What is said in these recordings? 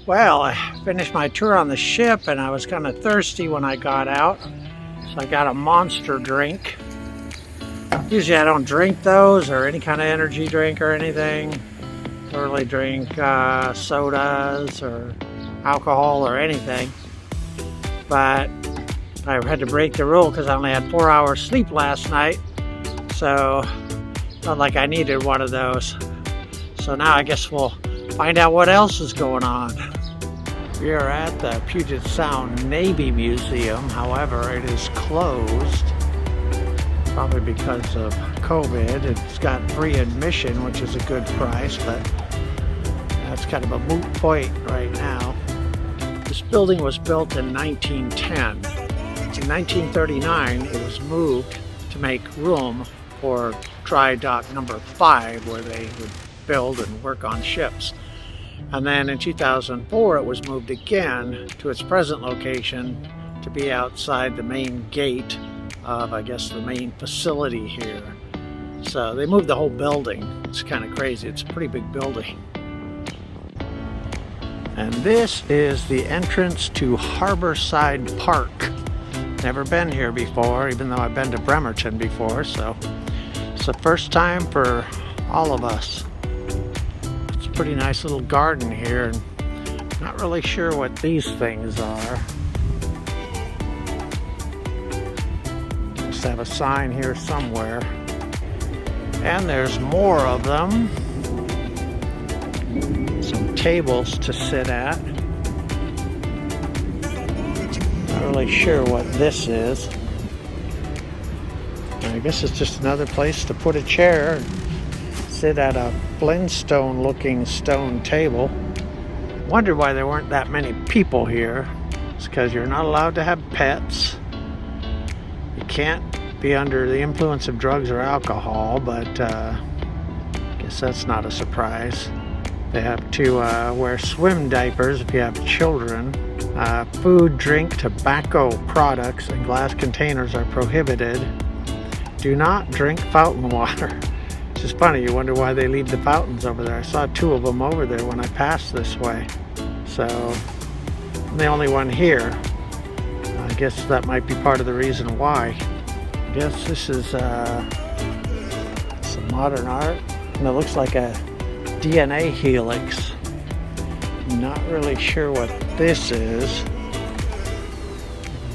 Well, I finished my tour on the ship and I was kind of thirsty when I got out. So I got a Monster drink. Usually I don't drink those or any kind of energy drink or anything. Don't really drink sodas or alcohol or anything. But I had to break the rule because I only had 4 hours sleep last night. So felt like I needed one of those. So now I guess we'll find out what else is going on. We are at the Puget Sound Navy Museum. However, it is closed, probably because of COVID. It's got free admission, which is a good price, but that's kind of a moot point right now. This building was built in 1910. In 1939, it was moved to make room for dry dock number 5, where they would build and work on ships. And then in 2004 it was moved again to its present location to be outside the main gate of, I guess, the main facility here. So they moved the whole building. It's kind of crazy. It's a pretty big building. And this is the entrance to Harbourside Park. Never been here before, even though I've been to Bremerton before, so it's the first time for all of us. Pretty nice little garden here, and not really sure what these things are. Must have a sign here somewhere. And there's more of them. Some tables to sit at. Not really sure what this is. I guess it's just another place to put a chair. Sit at a Flintstone looking stone table. Wondered why there weren't that many people here. It's because you're not allowed to have pets. You can't be under the influence of drugs or alcohol, but I guess that's not a surprise. They have to wear swim diapers if you have children. Food, drink, tobacco products, and glass containers are prohibited. Do not drink fountain water. It's just funny, you wonder why they leave the fountains over there. I saw 2 of them over there when I passed this way. So, I'm the only one here. I guess that might be part of the reason why. I guess this is some modern art. And it looks like a DNA helix. Not really sure what this is.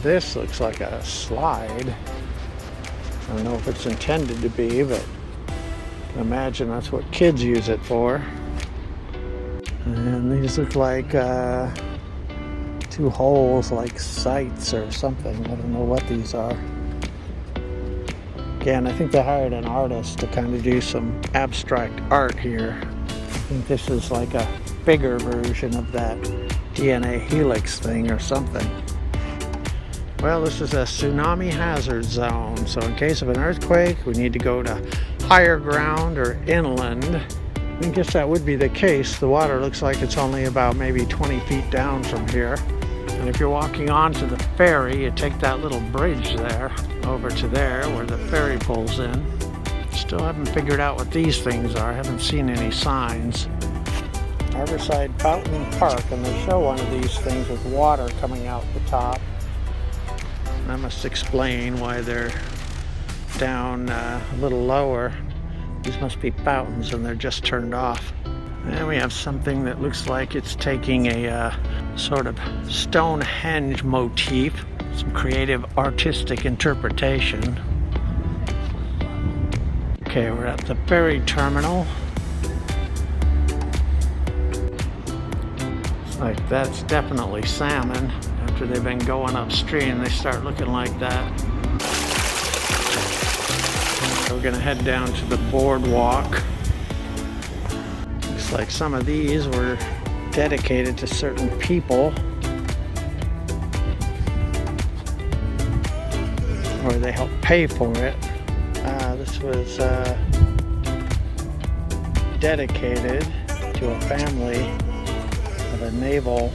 This looks like a slide. I don't know if it's intended to be, but imagine that's what kids use it for. And these look like 2 holes, like sights or something. I don't know what these are. Again, I think they hired an artist to kind of do some abstract art here. I think this is like a bigger version of that DNA helix thing or something. Well, this is a tsunami hazard zone, so in case of an earthquake, we need to go to higher ground or inland. I guess that would be the case. The water looks like it's only about maybe 20 feet down from here. And if you're walking onto the ferry, you take that little bridge there, over to there where the ferry pulls in. Still haven't figured out what these things are. I haven't seen any signs. Harbourside Park, and they show one of these things with water coming out the top. That must explain why they're down a little lower. These must be fountains and they're just turned off. And we have something that looks like it's taking a sort of Stonehenge motif, some creative artistic interpretation. Okay, we're at the ferry terminal. It's like that's definitely salmon. After they've been going upstream, they start looking like that. We're gonna head down to the boardwalk. Looks like some of these were dedicated to certain people, or they helped pay for it. This was dedicated to a family of a naval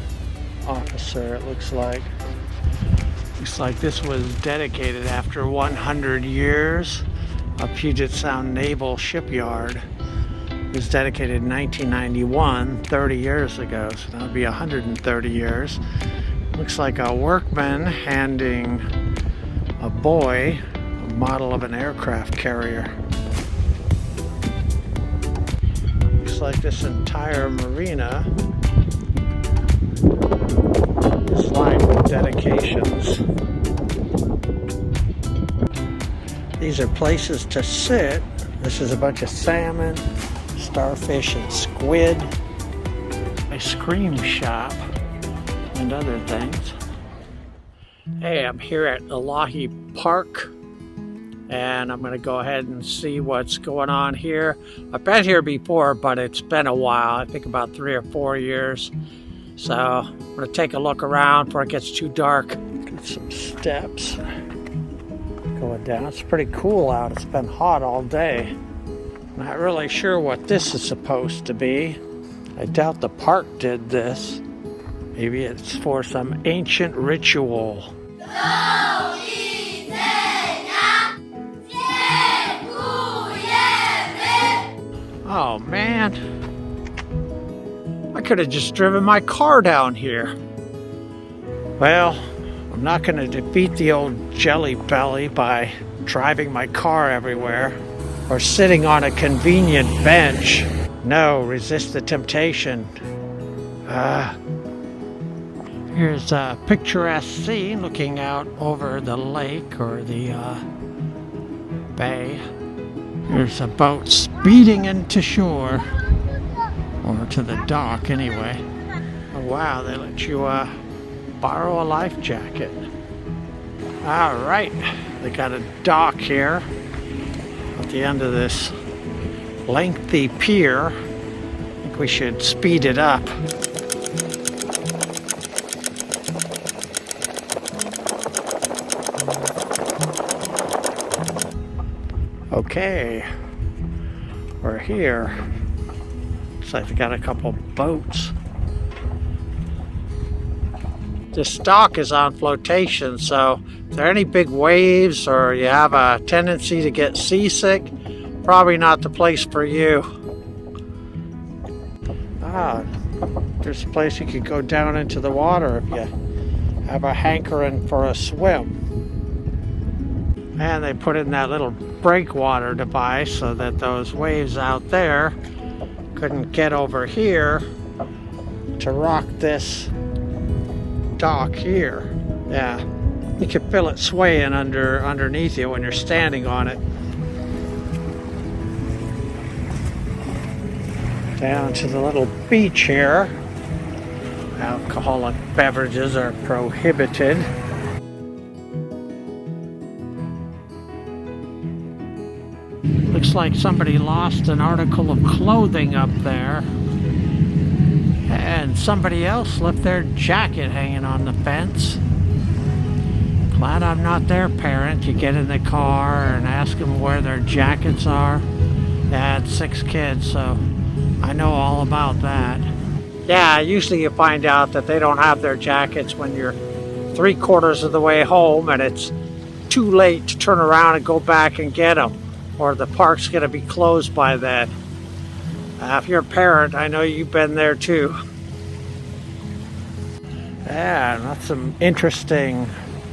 officer, it looks like. Looks like this was dedicated after 100 years of Puget Sound Naval Shipyard. It was dedicated in 1991, 30 years ago, so that would be 130 years. Looks like a workman handing a boy a model of an aircraft carrier. Looks like this entire marina is lined with dedications. These are places to sit. This is a bunch of salmon, starfish, and squid. Ice cream shop and other things. Hey, I'm here at the Lockheed Park, and I'm going to go ahead and see what's going on here. I've been here before, but it's been a while. I think about 3 or 4 years. So I'm going to take a look around before it gets too dark. Get some steps going down. It's pretty cool out. It's been hot all day. Not really sure what this is supposed to be. I doubt the park did this. Maybe it's for some ancient ritual. Oh man, I could have just driven my car down here. Well, I'm not going to defeat the old jelly belly by driving my car everywhere or sitting on a convenient bench. No, resist the temptation. Here's a picturesque scene looking out over the lake or the bay. There's a boat speeding into shore, or to the dock anyway. Oh wow, they let you borrow a life jacket. All right, they got a dock here at the end of this lengthy pier. I think we should speed it up. Okay, we're here. Looks like they got a couple boats. This dock is on flotation, so if there are any big waves or you have a tendency to get seasick, probably not the place for you. There's a place you could go down into the water if you have a hankering for a swim. And they put in that little breakwater device so that those waves out there couldn't get over here to rock this dock here. Yeah, you can feel it swaying underneath you when you're standing on it. Down to the little beach here. Alcoholic beverages are prohibited. Looks like somebody lost an article of clothing up there. And somebody else left their jacket hanging on the fence. Glad I'm not their parent. You get in the car and ask them where their jackets are. They had 6 kids, so I know all about that. Yeah, usually you find out that they don't have their jackets when you're 3/4 of the way home and it's too late to turn around and go back and get them, or the park's going to be closed by then. If you're a parent, I know you've been there too. Yeah, that's some interesting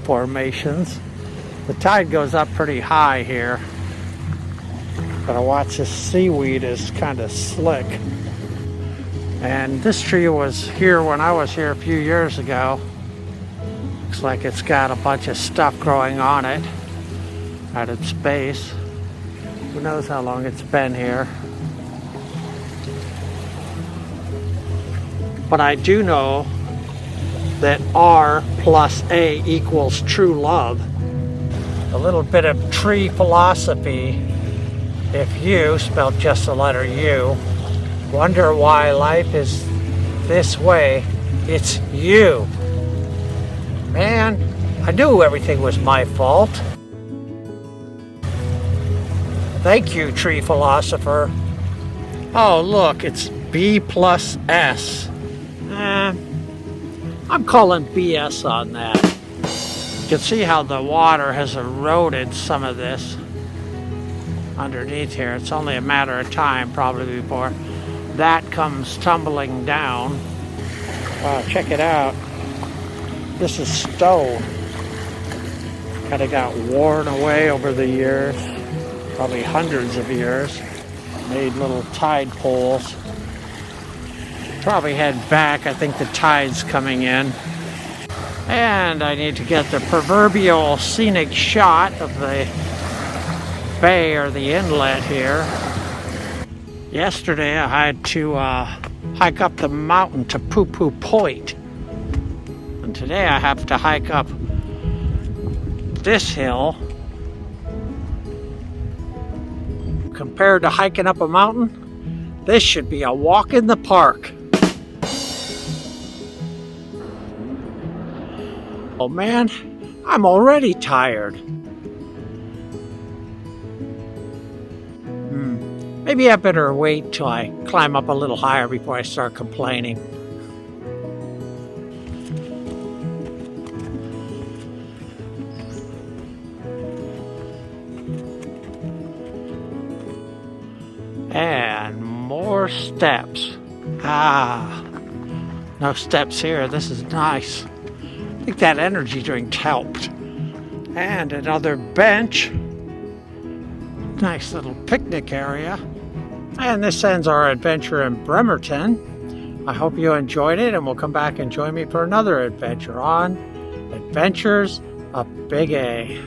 formations. The tide goes up pretty high here. Gotta watch this seaweed is kind of slick. And this tree was here when I was here a few years ago. Looks like it's got a bunch of stuff growing on it at its base. Who knows how long it's been here. But I do know that R plus A equals true love. A little bit of tree philosophy. If you, spelled just the letter U, wonder why life is this way, it's you. Man, I knew everything was my fault. Thank you, tree philosopher. Oh, look, it's B plus S. I'm calling BS on that. You can see how the water has eroded some of this. underneath here. It's only a matter of time probably before that comes tumbling down. Wow, check it out. This is stone. Kind of got worn away over the years, probably hundreds of years. Made little tide pools. Probably head back. I think the tide's coming in. And I need to get the proverbial scenic shot of the bay or the inlet here. Yesterday I had to hike up the mountain to Poo-Poo Point. And today I have to hike up this hill. Compared to hiking up a mountain, this should be a walk in the park. Oh man, I'm already tired. Maybe I better wait till I climb up a little higher before I start complaining. And more steps. No steps here. This is nice. I think that energy drink helped. And another bench. Nice little picnic area. And this ends our adventure in Bremerton. I hope you enjoyed it, and will come back and join me for another adventure on Adventures of Big A.